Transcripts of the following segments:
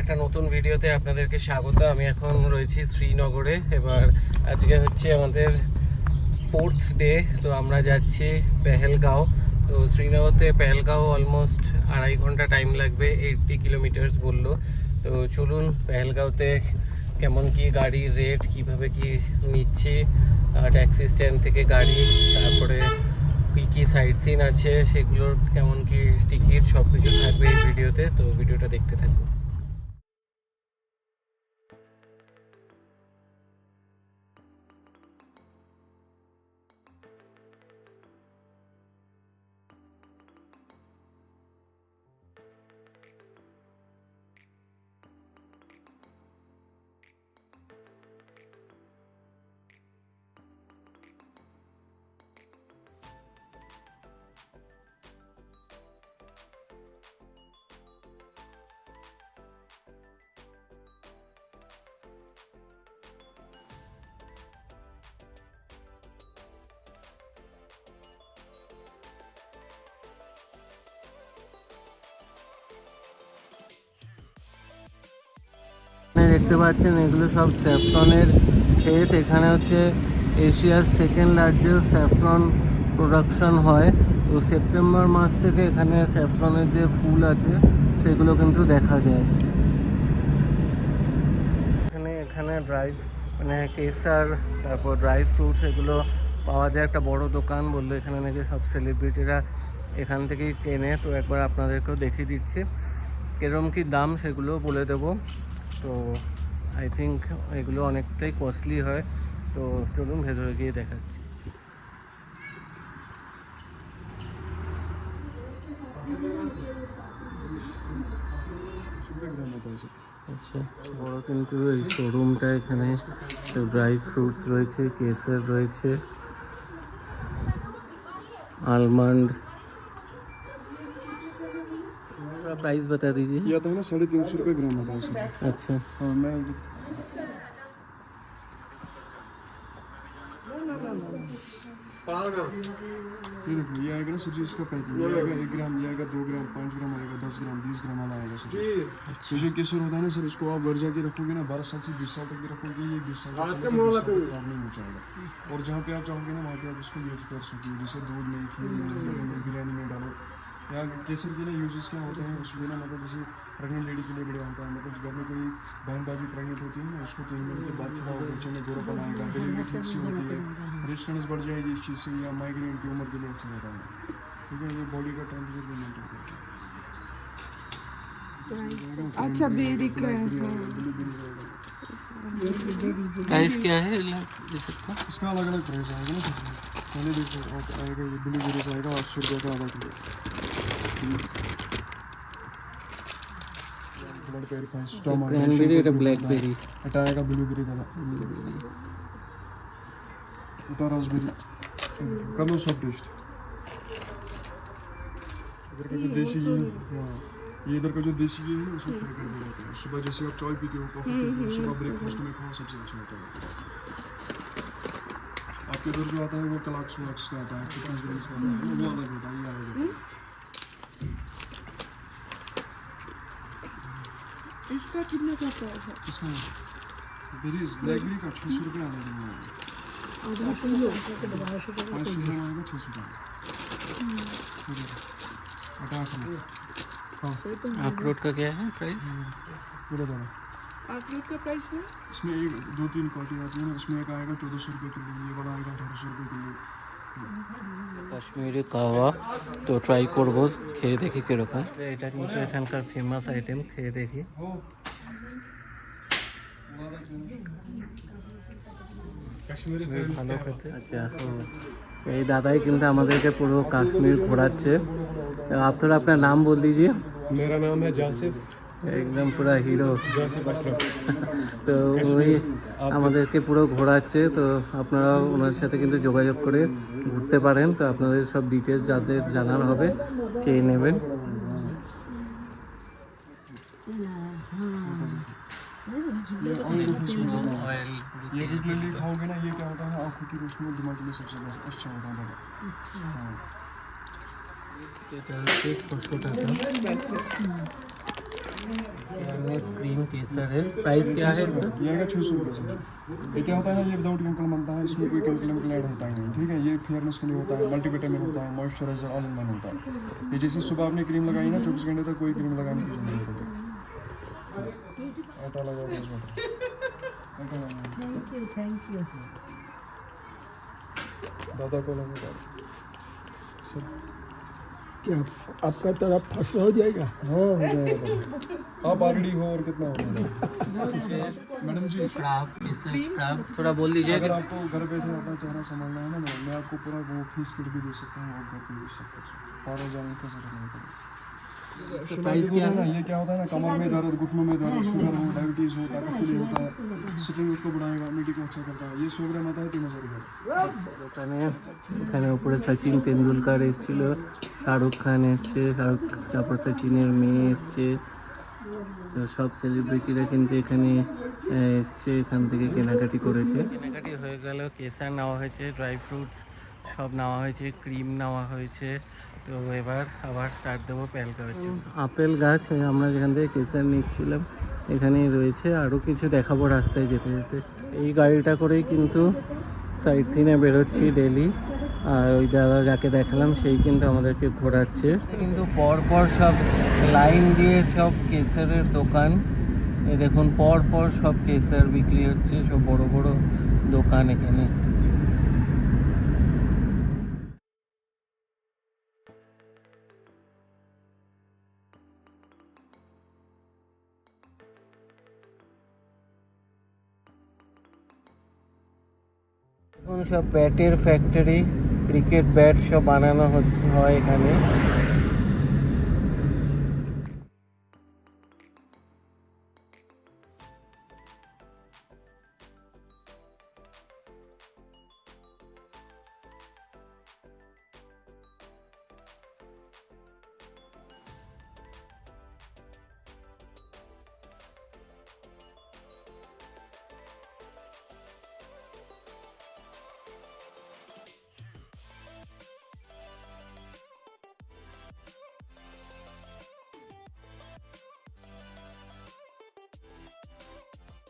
একটা নতুন ভিডিওতে আপনাদেরকে স্বাগত। আমি এখন রয়েছি শ্রীনগরে। এবার আজকে হচ্ছে আমাদের 4th ডে। তো আমরা যাচ্ছি পেহেলগাঁও। তো শ্রীনগরতে পেহেলগাঁও অলমোস্ট 2.5 ঘন্টা টাইম লাগবে, 80 কিলোমিটার্স বললো। তো চলুন পেহেলগাঁওতে কেমন কি গাড়ির রেট, কিভাবে কি নিচ্ছি, ট্যাক্সি স্ট্যান্ড থেকে গাড়ি, তারপরে কি সাইট সিন আছে সেগুলোর কেমন কি টিকিট, সব কিছু থাকবে এই ভিডিওতে। তো ভিডিওটা দেখতে থাকুন। দেখতে পাচ্ছেন এগুলো সব স্যাফরনের ক্ষেত। এখানে হচ্ছে এশিয়ার সেকেন্ড লার্জেস্ট স্যাফরন প্রোডাকশন হয়। তো সেপ্টেম্বর মাস থেকে এখানে স্যাফরনের যে ফুল আছে সেগুলো কিন্তু দেখা যায়। এখানে ড্রাই কেসার, তারপর ড্রাই ফ্রুটস এগুলো পাওয়া যায়। একটা বড় দোকান বললো, এখানে নাকি সব সেলিব্রিটিরা এখান থেকেই কেনে। তো একবার আপনাদেরকেও দেখিয়ে দিচ্ছি কিরকম কি দাম, সেগুলো বলে দেবো। তো আই থিঙ্ক এগুলো অনেকটাই কস্টলি হয়। তো চলুন ভেতরে গিয়ে দেখাচ্ছি। আচ্ছা, বড় কিন্তু এই শোরুমটা। এখানে তো ড্রাই ফ্রুটস রয়েছে, কেসার রয়েছে, आलमंड। प्राइस बता दीजिए। या तो है ना 350 रुपये ग्राम आता है सब्जी। अच्छा, और मैं ये देखो, ये आएगा ना सब्जी, इसका पैकिंग ये आएगा 1 ग्राम, ये आएगा 2 ग्राम, 5 ग्राम आएगा, 10 ग्राम, 20 ग्राम वाला आएगा सब्जी। ये केसर होता है ना सर, इसको आप घर जाके रखोगे ना 12 साल से 20 साल तक भी रखोगे, ये 20 साल तक खराब नहीं हो जाएगा। और जहाँ पे आप चाहोगे ना वहाँ पे आप इसको यूज कर सकते हो, जैसे दूध में, खीर में, बिरयानी में डालो। या केसर के ना यूजेस क्या होते हैं उसमें ना, मतलब जैसे प्रेग्नेंट लेडी के लिए बढ़िया होता है। मतलब घर में कोई बहन भाभी प्रेग्नेंट होती है ना, उसको 3 महीने के बाद खिलाओ, बच्चे में गोरापन आएगा, डिलीवरी ठीक सी होती है, रिचनेस बढ़ जाएगी इस चीज़ से, या माइग्रेन ट्यूमर के लिए अच्छा रहता है। ठीक है, ये बॉडी का टेम्परेचर भी मेंटेन करता है। अच्छा, बेरी का प्राइस क्या है इसका अलग अलग प्राइस आएगा ना। पहले देखो आएगा ये ब्लूबेरीज आएगा 800 रुपये का आधा किलो। क्रैनबेरी, এটা ব্ল্যাকবেরি, এটা আएगा ब्लूबेरी दादा, এটা रास्पबेरी का लो सब टेस्ट। इधर का जो देसी घी है, ये इधर का जो देसी घी है ना, उसमें फ्राई कर देते हैं। सुबह जैसे आप चाय पीते हो, कॉफी पीते हो, सुबह ब्रेकफास्ट में खाओ, सबसे अच्छा होता है। आपके इधर जो आता है वो कलाक्स वलाक्स का आता है, फिटनेस बेरीज का आता है, वो अलग होता है। ये आएगा इसका कितने का प्राइस है? इसका बेरीज ब्लैकबेरी का 600 रुपये आधा किलो आएगा, आधा किलो 500 ग्राम आएगा 600 ग्राम। अखरोट का क्या है प्राइस? पूरा दाना अखरोट का प्राइस है? इसमें एक 2-3 क्वालिटी आती है ना, उसमें एक आएगा 1400 रुपये किलो, ये वाला आएगा 1800 रुपये किलो। কাশ্মীরি কাওয়া তো ট্রাই করবো, খেয়ে দেখি কিরকম। এটা কিন্তু এখানকার ফেমাস আইটেম, খেয়ে দেখি। ভালো খেতে। আচ্ছা, এই দাদাই কিন্তু আমাদেরকে পুরো কাশ্মীর ঘোরাচ্ছে। आप थोड़ा अपना नाम बोल दीजिए। मेरा नाम है जासिफ, একদম পুরো হিরো। जासिफ अशरफ। তো ওই আমাদেরকে পুরো ঘোরাচ্ছে। তো আপনারাও ওনার সাথে কিন্তু যোগাযোগ করে ঘুরতে পারেন। তো আপনাদের সব ডিটেলস যাদের জানার হবে চেয়ে নেবেন। ये रेगुलरली खाओगे ना, ये क्या होता है ना, आँखों की रोशनी और दिमाग के लिए सबसे अच्छा होता है दादा। हाँ, এটা হচ্ছে 600 টাকা। फेयरनेस क्रीम केसर है, प्राइस क्या है इसका? ये आएगा 600 रुपये सर। ये क्या होता है ना, ये विदाउट केमिकल बनता है, इसमें कोई केमिकल ऐड होता ही नहीं, ठीक है। ये फेयरनेस के लिए होता है, मल्टीविटामिन होता है, मॉइस्चराइजर ऑल इन वन होता है। ये जैसे सुबह आपने क्रीम लगाई ना, 24 घंटे तक कोई क्रीम लगाने की जरूरत नहीं पड़ेगी। आटा लगाओ बस बेटा, आटा लगाओ। थैंक यू दादा को लगा सर। क्या आपका तरफ फंसा हो जाएगा? हाँ हो जाएगा। आप ऑलरेडी हो और कितना हो मैडम जी। स्क्रब, केसर स्क्रब थोड़ा बोल दीजिए। अगर आपको घर बैठे अपना चेहरा संभालना है ना, मैं आपको पूरा वो फेस किट भी दे सकता हूँ, आप घर पे यूज सकते हैं, पार्लर जाने की जरूरत नहीं पड़ेगी। प्राइस क्या है? ये क्या होता है ना, कमर में दर्द, घुटनों में दर्द, शुगर हो, डायबिटीज हो, ताकत होता है, स्ट्रेंथ को बढ़ाएगा, इम्यूनिटी को अच्छा करता है। ये 100 ग्राम आता है 3000 रुपये। এখানে উপরে সচিন তেন্ডুলকার এসেছিল, শাহরুখ খান এসছে, তারপর সচিনের মেয়ে এসছে, তো সব সেলিব্রিটিরা কিন্তু এখানে এসছে, এখান থেকে কেনাকাটি করেছে। কেনাকাটি হয়ে গেল, কেসার নেওয়া হয়েছে, ড্রাই ফ্রুটস সব নেওয়া হয়েছে, ক্রিম নেওয়া হয়েছে। তো এবার আবার স্টার্ট দেবো পেহেলগাঁওয়ের জন্য। আপেল গাছ আমরা যেখান থেকে কেসার নিচ্ছিলাম এখানেই রয়েছে, আরও কিছু দেখাবো রাস্তায় যেতে যেতে। এই গাড়িটা করেই কিন্তু সাইট সিনে বেরোচ্ছি ডেলি, আর ওই দাদা যাকে দেখালাম সেই কিন্তু আমাদেরকে ঘোরাচ্ছে। কিন্তু পর পর সব লাইন দিয়ে সব কেসারের দোকান, এই দেখুন পর পর সব কেসার বিক্রি হচ্ছে, সব বড় বড় দোকান এখানে। এখন সব ব্যাটের ফ্যাক্টরি, ক্রিকেট ব্যাট সব বানানো হয় এখানে।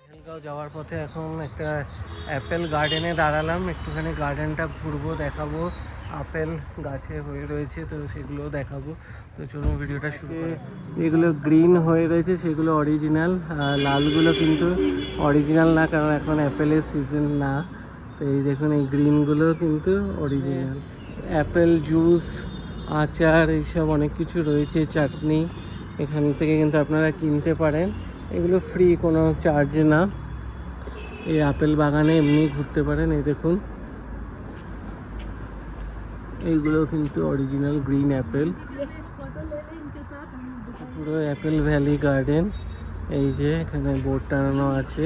পেহেলগাঁও যাওয়ার পথে এখন একটা অ্যাপেল গার্ডেনে দাঁড়ালাম, একটুখানি গার্ডেনটা ঘুরবো, দেখাবো। আপেল গাছে হয়ে রয়েছে, তো সেগুলো দেখাবো। তো চলুন ভিডিওটা শুরু করি। এগুলো গ্রিন হয়ে রয়েছে সেগুলো অরিজিনাল, আর লালগুলো কিন্তু অরিজিনাল না, কারণ এখন অ্যাপেলের সিজন না। তো এই দেখুন এই গ্রিনগুলো কিন্তু অরিজিনাল। অ্যাপেল জুস, আচার, এইসব অনেক কিছু রয়েছে, চাটনি এখান থেকে কিন্তু আপনারা কিনতে পারেন। এগুলো ফ্রি, কোনো চার্জ না। এই আপেল বাগানে এমনি ঘুরতে পারেন। এই দেখুন এইগুলো কিন্তু অরিজিনাল গ্রিন অ্যাপেল, পুরো অ্যাপেল ভ্যালি গার্ডেন। এই যে এখানে বোর্ড টানানো আছে।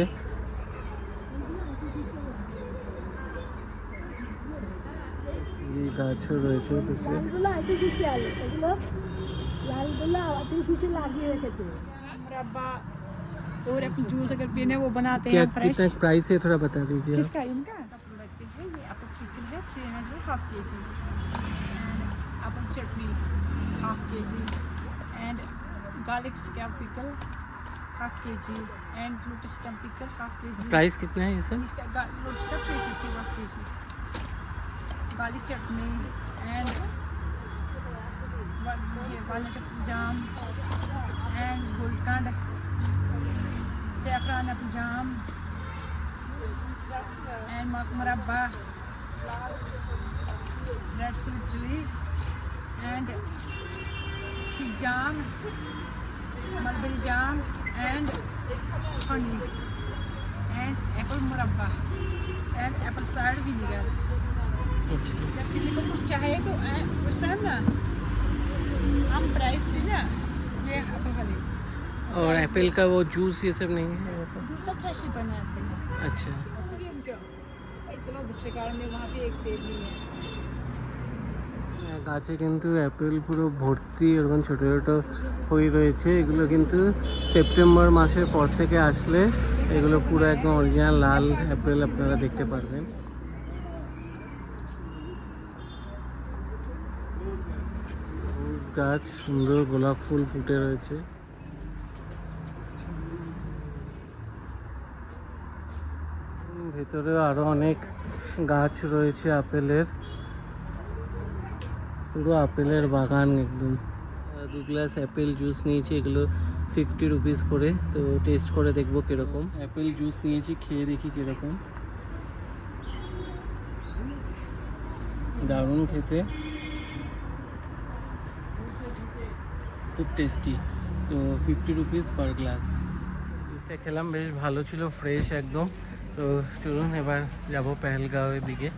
এই গাছও রয়েছে কিছু। मुरब्बा और अपनी जूस अगर पीने वो बनाते क्या हैं फ्रेश। कितना प्राइस है थोड़ा बता दीजिए आप। किसका? इनका प्रोडक्ट है ये एप्पल पिकल है 300 half K ji, Apple chutney half K G, and garlic scape pickle half K G, and lotus stem pickle half K G. Price कितना है ये सब? इसका lotus stem 350 half K G, garlic chutney and walnut jam and gulkand, saffron apple jam and murabba, red sweet chilli and fig jam, mulberry jam and honey and apple murabba and apple cider vinegar. जब किसी को कुछ चाहिए तो उस टाइम ना हम price भी ना ये एप्पल वाले और एप्पल का वो जूस ये सब नहीं है? जो सब फ्रेश ही बनाते हैं। अच्छा, चलो दूसरे कार में वहाँ पे एक सेब भी है। গাছে কিন্তু অ্যাপেল পুরো ভর্তি এরকম ছোটো ছোটো হয়ে রয়েছে। এগুলো কিন্তু সেপ্টেম্বর মাসের পর থেকে আসলে এগুলো পুরো একদম অরিজিনাল লাল অ্যাপেল আপনারা দেখতে পারবেন। রোজ গাছ, সুন্দর গোলাপ ফুল ফুটে রয়েছে। ভেতরে আরো অনেক গাছ রয়েছে আপেলের, পুরো আপেলের বাগান একদম। 2 গ্লাস অ্যাপেল জুস নিয়েছি, এগুলো 50 রুপিস করে। তো টেস্ট করে দেখবো কিরকম। অ্যাপেল জুস নিয়েছি, খেয়ে দেখি কিরকম। দারুণ খেতে, খুব টেস্টি। তো 50 রুপিস পার গ্লাস। জুসটা খেলাম, বেশ ভালো ছিল, ফ্রেশ একদম। তো চলুন এবার যাবো পেহেলগাঁওয়ের দিকে।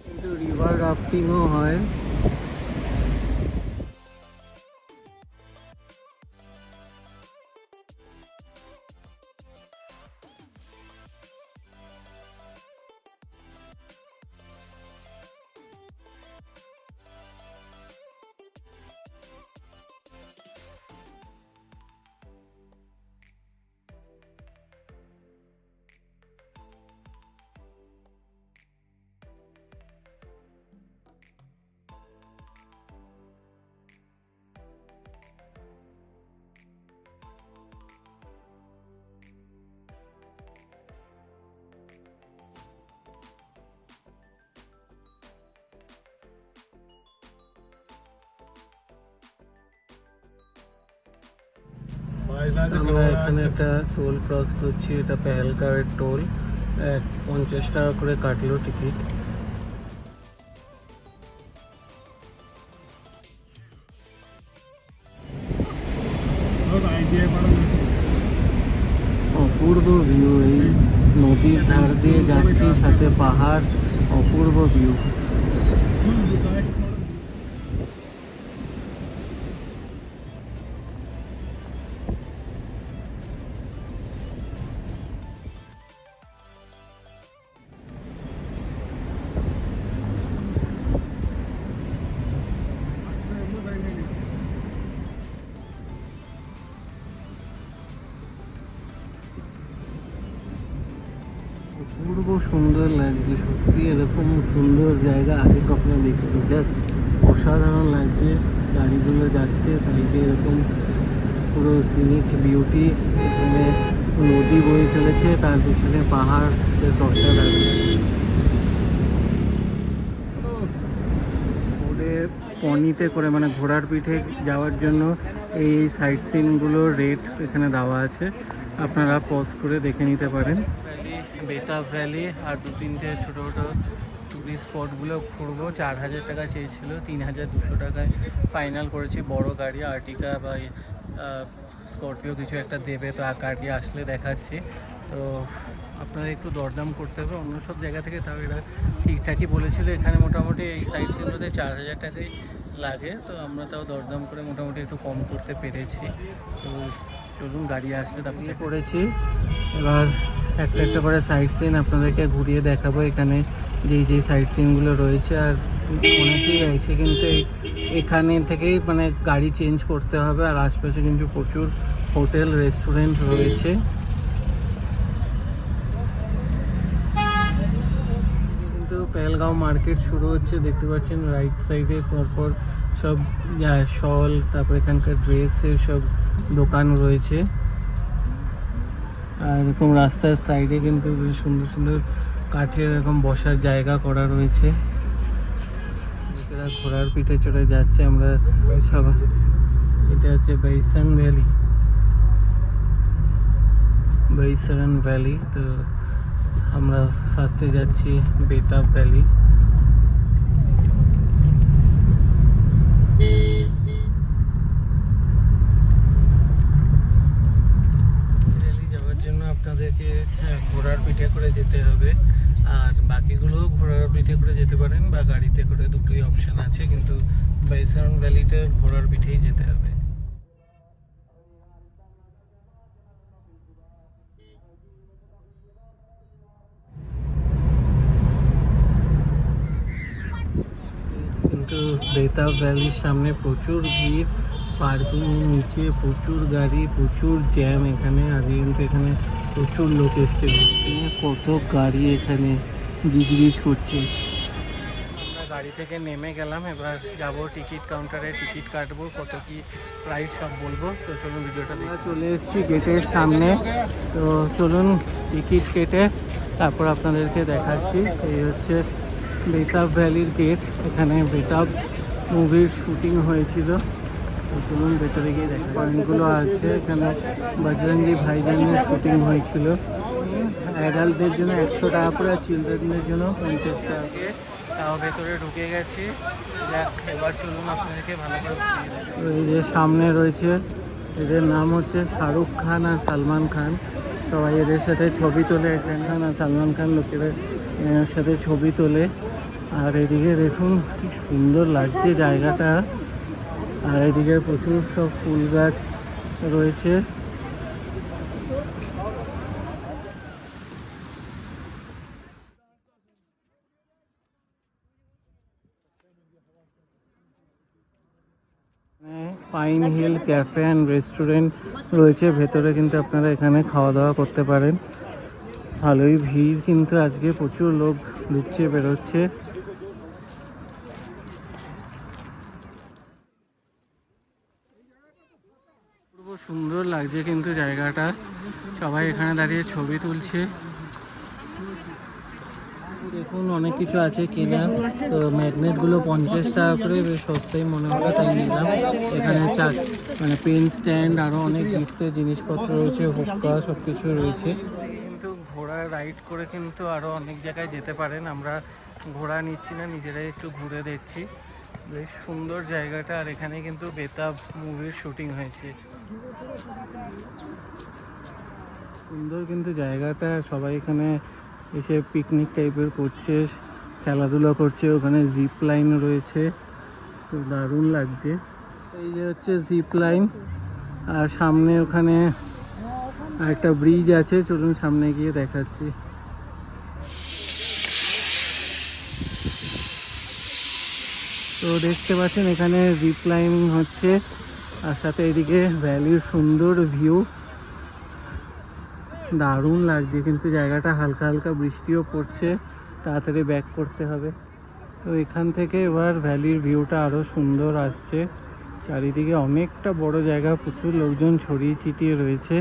কিন্তু রিভার রাফটিংও হয়। আমরা এখানে একটা টোল ক্রস করছি, এটা পেহেলগাঁওয়ের টোল। 50 টাকা করে কাটলো টিকিট। অপূর্ব ভিউ, এই নদীর ধার দিয়ে যাচ্ছি, সাথে পাহাড়, অপূর্ব ভিউ। অপূর্ব সুন্দর লাগছে সত্যি, এরকম সুন্দর জায়গা আগে কখনো দেখিনি। জাস্ট অসাধারণ লাগছে। গাড়িগুলো যাচ্ছে সাইডে, এরকম পুরো সিনিক বিউটি। এখানে নদী বয়ে চলেছে, তার পিছনে পাহাড়, বেশ অসাধারণ। পনিতে করে মানে ঘোড়ার পিঠে যাওয়ার জন্য এই সাইট সিনগুলোর রেট এখানে দেওয়া আছে, আপনারা পজ করে দেখে নিতে পারেন। ভ্যালি, বেতাব ভ্যালি আর 2-3টে ছোটো ছোটো টুরিস্ট স্পটগুলো ঘুরবো। 4000 টাকা চেয়েছিল, 3200 টাকায় ফাইনাল করেছি। বড় গাড়ি আর্টিকা বা স্করপিও কিছু একটা দেবে, তো গাড়ি আসলে দেখাচ্ছি। তো আপনারা একটু দরদাম করতে হবে, অন্য সব জায়গা থেকে তাও এরা ঠিকঠাকই বলেছিল। এখানে মোটামুটি এই সাইড সিনগুলোতে 4000 টাকাই লাগে, তো আমরা তাও দরদাম করে মোটামুটি একটু কম করতে পেরেছি। তো চলুন গাড়ি আসলে তারপরে পড়েছি। এবার একটা একটা করে সাইড সিন আপনাদেরকে ঘুরিয়ে দেখাবো, এখানে যেই সাইড সিনগুলো রয়েছে। আর অনেকেই এসে কিন্তু এখানে থেকেই মানে গাড়ি চেঞ্জ করতে হবে। আর আশপাশে কিন্তু প্রচুর হোটেল রেস্টুরেন্ট রয়েছে। কিন্তু পেহেলগাঁও মার্কেট শুরু হচ্ছে, দেখতে পাচ্ছেন রাইট সাইডে পরপর সব শল, তারপর এখানকার ড্রেসের সব দোকান রয়েছে। আর এরকম রাস্তার সাইডে কিন্তু বেশ সুন্দর সুন্দর কাঠের এরকম বসার জায়গা করা রয়েছে। লোকেরা ঘোড়ার পিঠে চড়ে যাচ্ছে। আমরা সব, এটা হচ্ছে বাইসান ভ্যালি, বাইসারান ভ্যালি। তো আমরা ফার্স্টে যাচ্ছি বেতাব ভ্যালি। ভ্যালি যাওয়ার জন্য আপনাদেরকে ঘোড়ার পিঠে করে যেতে হবে। আর বাকিগুলো ঘোড়ার পিঠে করে যেতে পারেন বা গাড়িতে করে, দুটোই অপশন আছে, কিন্তু বাইসন ভ্যালিতে ঘোড়ার পিঠেই যেতে হবে। কিন্তু বেতাব ভ্যালির সামনে প্রচুর ভিড়, পার্কিংয়ের নিচে প্রচুর গাড়ি, প্রচুর জ্যাম এখানে। আজকে কিন্তু এখানে প্রচুর লোক এসছে ঘুরতে, কত গাড়ি এখানে গিজগিজ করছে। আমরা গাড়ি থেকে নেমে গেলাম, এবার যাব টিকিট কাউন্টারে, টিকিট কাটবো, কত কি প্রাইস সব বলবো। তো চলুন ভিডিওটা দেখে। চলে এসেছি গেটের সামনে, তো চলুন টিকিট কেটে তারপর আপনাদেরকে দেখাচ্ছি। এই হচ্ছে বেতাব ভ্যালির গেট, এখানে বেতাব মুভির শুটিং হয়েছিল। তো চলুন ভেতরে গিয়ে দেখা। পয়েন্টগুলো আছে এখানে, বজরঙ্গি ভাইজানের শুটিং হয়েছিল। অ্যাডাল্টদের জন্য 100 টাকা করে, আর চিলড্রেনদের জন্য 50 টাকা করে। তাও ভেতরে ঢুকে গেছি। দেখ, এবার চলুন আপনাদেরকে ভালো করে ঘুরিয়ে দেখাই। তো এই যে সামনে রয়েছে, এদের নাম হচ্ছে শাহরুখ খান আর সালমান খান। সবাই এদের সাথে ছবি তোলে, শাহরুখ খান আর সালমান খান লোকেদের সাথে ছবি তোলে। আর এদিকে দেখুন কি সুন্দর লাগছে জায়গাটা, আর এদিকে প্রচুর সব ফুল গাছ রয়েছে। Pine hill cafe and restaurant রয়েছে ভেতরে, কিন্তু আপনারা এখানে খাওয়া দাওয়া করতে পারেন। ভালোই ভিড়, কিন্তু আজকে প্রচুর লোক ঢুকছে বেরোচ্ছে। খুব সুন্দর লাগছে কিন্তু জায়গাটা, সবাই এখানে দাঁড়িয়ে ছবি তুলছে। দেখুন অনেক কিছু আছে কেনার, তো ম্যাগনেটগুলো 50 টাকা করে, বেশ সস্তাই মনে হলো তাই নিলাম। এখানে মানে পেন স্ট্যান্ড, আরও অনেক গিফটের জিনিসপত্র রয়েছে, হুক্কা সব কিছু রয়েছে। কিন্তু ঘোড়া রাইড করে কিন্তু আরও অনেক জায়গায় যেতে পারেন। আমরা ঘোড়া নিচ্ছি না, নিজেরাই একটু ঘুরে দেখছি। বেশ সুন্দর জায়গাটা, আর এখানে কিন্তু বেতাব মুভির শুটিং হয়েছে। সুন্দর কিন্তু জায়গাটা, সবাই এখানে এসে পিকনিক টাইপের করছে, খেলাধুলা করছে। ওখানে জিপ লাইন রয়েছে, তো দারুণ লাগছে। এই যে হচ্ছে জিপ লাইন, আর সামনে ওখানে একটা ব্রিজ আছে, চলুন সামনে গিয়ে দেখাচ্ছি। তো দেখতে পাচ্ছেন এখানে জিপ লাইন হচ্ছে, আর সাথে এদিকে ভ্যালির সুন্দর ভিউ, দারুণ লাগছে। কিন্তু জায়গাটা হালকা হালকা বৃষ্টিও পড়ছে, তাড়াতাড়ি ব্যাক করতে হবে। তো এখান থেকে এবার ভ্যালির ভিউটা আরও সুন্দর আসছে। চারিদিকে অনেকটা বড় জায়গা, প্রচুর লোকজন ছড়িয়ে ছিটিয়ে রয়েছে।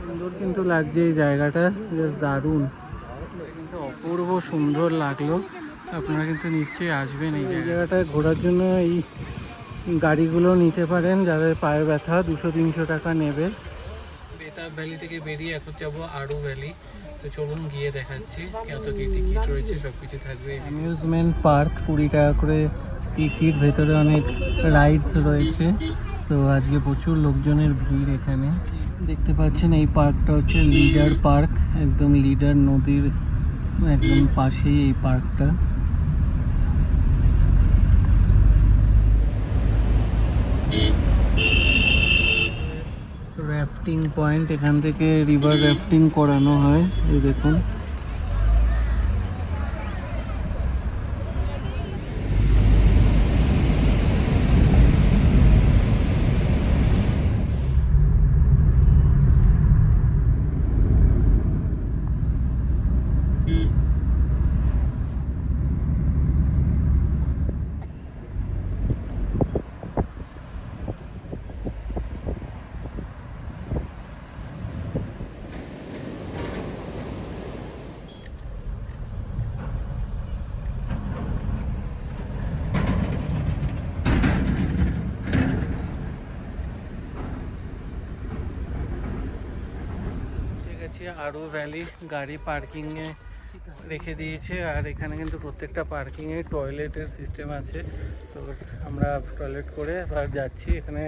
সুন্দর কিন্তু লাগছে এই জায়গাটা, বেশ দারুণ, কিন্তু অপূর্ব সুন্দর লাগলো। আপনারা কিন্তু নিশ্চয়ই আসবেন এই জায়গাটায় ঘোরার জন্য। এই গাড়িগুলো নিতে পারেন, যাদের পায়ে ব্যথা, 200-300 টাকা নেবে। বেতাব ভ্যালি থেকে বেরিয়ে এখন যাবো আরু ভ্যালি, তো চলুন গিয়ে দেখাচ্ছি কত কি টিকিট রয়েছে, সব কিছু থাকবে। অ্যামিউজমেন্ট পার্ক 20 টাকা করে টিকিট, ভেতরে অনেক রাইডস রয়েছে। তো আজকে প্রচুর লোকজনের ভিড় এখানে। দেখতে পাচ্ছেন এই পার্কটা হচ্ছে লিডার পার্ক, একদম লিডার নদীর একদম পাশেই এই পার্কটা। র্যাফটিং পয়েন্ট, এখান থেকে রিভার র্যাফটিং করানো হয়, এই দেখুন। গেছি আরও ভ্যালি, গাড়ি পার্কিংয়ে রেখে দিয়েছে। আর এখানে কিন্তু প্রত্যেকটা পার্কিংয়ে টয়লেটের সিস্টেম আছে। তো আমরা টয়লেট করে এবার যাচ্ছি। এখানে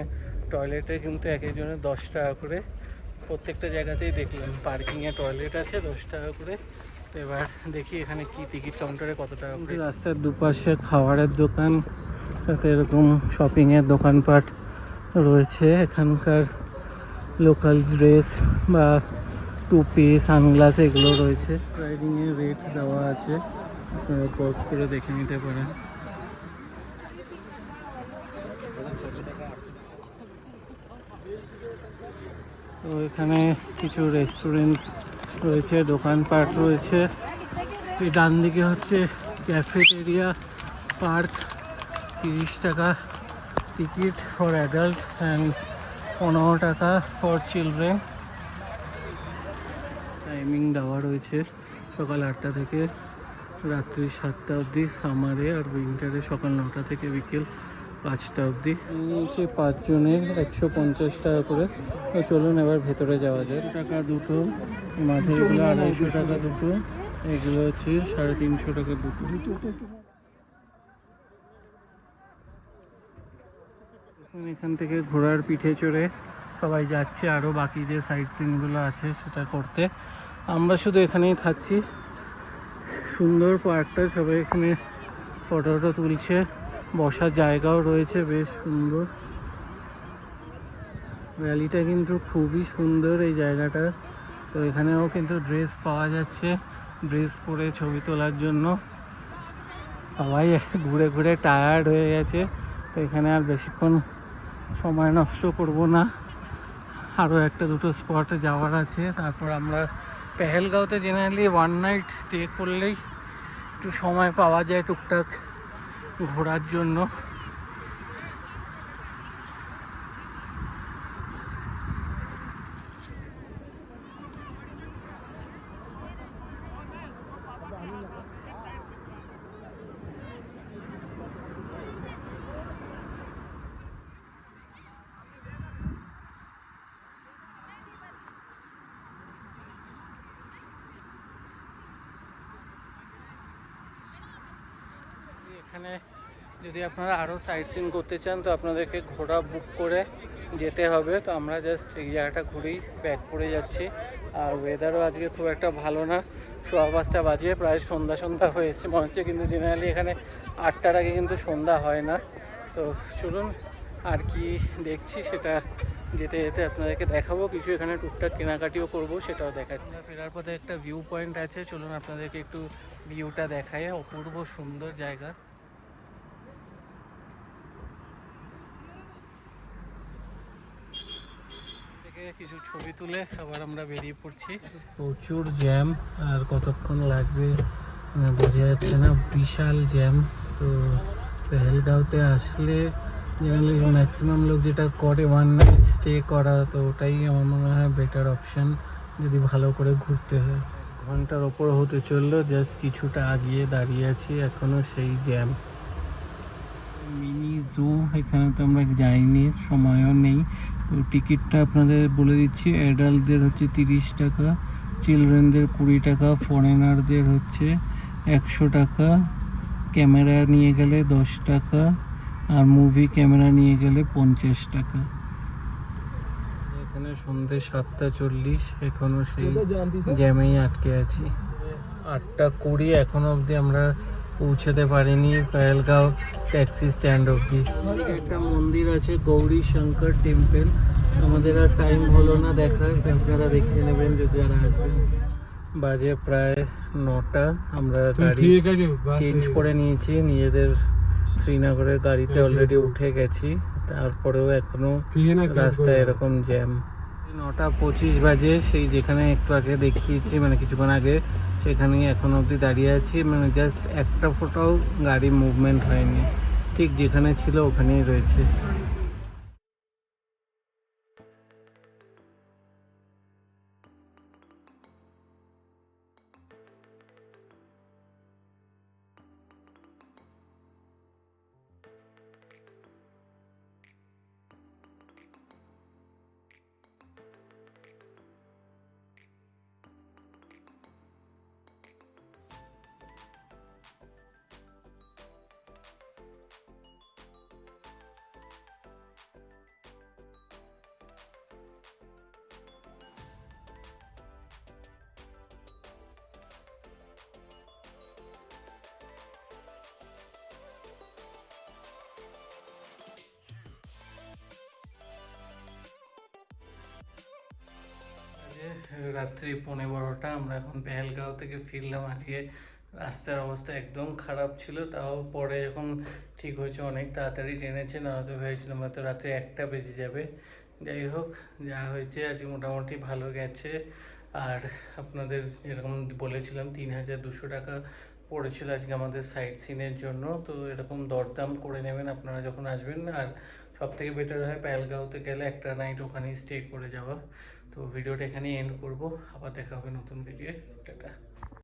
টয়লেটে কিন্তু এক একজনের 10 টাকা করে, প্রত্যেকটা জায়গাতেই দেখলাম পার্কিংয়ে টয়লেট আছে 10 টাকা করে। তো এবার দেখি এখানে কি টিকিট কাউন্টারে কত টাকা করে। রাস্তার দুপাশে খাবারের দোকান, সাথে এরকম শপিংয়ের দোকানপাট রয়েছে। এখানকার লোকাল ড্রেস বা টুপি, সানগ্লাস এগুলো রয়েছে। রাইডিংয়ের রেট দেওয়া আছে, আপনারা পজ করে দেখে নিতে পারেন। তো এখানে কিছু রেস্টুরেন্টস রয়েছে, দোকানপাট রয়েছে। এই ডান দিকে হচ্ছে ক্যাফেটেরিয়া পার্ক, 30 টাকা টিকিট ফর অ্যাডাল্ট অ্যান্ড 15 টাকা ফর চিলড্রেন। টাইমিং দেওয়া রয়েছে সকাল 8টা থেকে রাত্রি 7টা অবধি সামারে, আর উইন্টারে সকাল 9টা থেকে বিকেল 5টা অবধি। নিয়েছি 5 জনের 150 টাকা করে। তো চলুন এবার ভেতরে যাওয়া যায়। টাকা দুটো, মাঝেরগুলো 250 টাকা দুটো, এগুলো হচ্ছে 350 টাকা দুটো। এখান থেকে ঘোড়ার পিঠে চড়ে সবাই যাচ্ছে আরও বাকি যে সাইট সিনগুলো আছে সেটা করতে। আমরা শুধু এখানেই থাকছি। সুন্দর পার্কটা, সবাই এখানে ফটো তুলছে, বসার জায়গাও রয়েছে বেশ সুন্দর। ভ্যালিটা কিন্তু খুবই সুন্দর এই জায়গাটা। তো এখানেও কিন্তু ড্রেস পাওয়া যাচ্ছে, ড্রেস পরে ছবি তোলার জন্য। সবাই ঘুরে ঘুরে টায়ার্ড হয়ে গেছে, তো এখানে আর বেশিক্ষণ সময় নষ্ট করব না। আরও একটা দুটো স্পটে যাওয়ার আছে, তারপর আমরা পেহেলগাঁওতে জেনারেলি 1 নাইট স্টে করলেই একটু সময় পাওয়া যায় টুকটাক ঘোরার জন্য। এখানে যদি আপনারা আরও সাইট সিন করতে চান তো আপনাদেরকে ঘোড়া বুক করে যেতে হবে। তো আমরা জাস্ট এই জায়গাটা ঘুরেই ব্যাক করে যাচ্ছি। আর ওয়েদারও আজকে খুব একটা ভালো না, 5:15 বাজে, প্রায় সন্ধ্যা সন্ধ্যা হয়ে এসছে মনে হচ্ছে, কিন্তু জেনারেলি এখানে 8টার আগে কিন্তু সন্ধ্যা হয় না। তো চলুন আর কি দেখছি সেটা যেতে যেতে আপনাদেরকে দেখাবো। কিছু এখানে টুকটাক কেনাকাটিও করবো, সেটাও দেখাচ্ছি। ফেরার পথে একটা ভিউ পয়েন্ট আছে, চলুন আপনাদেরকে একটু ভিউটা দেখায়। অপূর্ব সুন্দর জায়গা। থেকে কিছু ছবি তুলে আবার আমরা বেরিয়ে পড়ছি। প্রচুর জ্যাম, আর কতক্ষণ লাগবে বোঝা যাচ্ছে না, বিশাল জ্যাম। তো পেহেলগাঁওতে আসলে জেনারেলি ম্যাক্সিমাম লোক যেটা করে 1 নাইট স্টে করা, তো ওটাই আমার মনে হয় বেটার অপশান যদি ভালো করে ঘুরতে হয়। 1 ঘন্টার ওপর হতে চললো, জাস্ট কিছুটা আগিয়ে দাঁড়িয়ে আছি, এখনও সেই জ্যাম। মিনি জু, এখানে তো আমরা যাইনি, সময়ও নেই। তো টিকিটটা আপনাদের বলে দিচ্ছি, অ্যাডাল্টদের হচ্ছে 30 টাকা, চিলড্রেনদের 20 টাকা, ফরেনারদের হচ্ছে 100 টাকা, ক্যামেরা নিয়ে গেলে 10 টাকা, আর মুভি ক্যামেরা নিয়ে গেলে 50 টাকা। এখানে সন্ধ্যে 7:40, এখনও সেই জ্যামেই আটকে আছি। 8:20 এখনো অবধি আমরা পৌঁছাতে পারিনি পেহেলগাঁও ট্যাক্সি স্ট্যান্ড অবধি। একটা মন্দির আছে গৌরী শঙ্কর টেম্পল, আমাদের আর টাইম হলো না দেখার, আপনারা দেখে নেবেন যদি যারা আসবেন। বাজে প্রায় 9টা, আমরা গাড়ি চেঞ্জ করে নিয়েছি, নিজেদের শ্রীনগরের গাড়িতে অলরেডি উঠে গেছি, তারপরেও এখনো রাস্তায় এরকম জ্যাম। 9:25 বাজে, সেই যেখানে একটু আগে দেখিয়েছি মানে কিছুক্ষণ আগে, সেখানেই এখন অবধি দাঁড়িয়ে আছি। মানে জাস্ট একটা ফোটাও গাড়ি মুভমেন্ট হয়নি, ঠিক যেখানে ছিল ওখানেই রয়েছে। রাত্রি 11:15 আমরা এখন পেহেলগাঁও থেকে ফিরলাম। আজকে রাস্তার অবস্থা একদম খারাপ ছিল, তাও পরে যখন ঠিক হয়েছে অনেক তাড়াতাড়ি টেনেছে, না হয়তো ভেবেছিলাম হয়তো রাত্রে 1টা বেজে যাবে। যাই হোক, যা হয়েছে আজকে মোটামুটি ভালো গেছে। আর আপনাদের যেরকম বলেছিলাম 3,200 টাকা পড়েছিল আজকে আমাদের সাইট সিনের জন্য। তো এরকম দরদাম করে নেবেন আপনারা যখন আসবেন। আর সব থেকে বেটার হয় পেহেলগাঁওতে গেলে একটা নাইট ওখানেই স্টে করে যাওয়া। তো ভিডিওটা এখানেই এন্ড করব, আবার দেখা হবে নতুন ভিডিও। টাটা।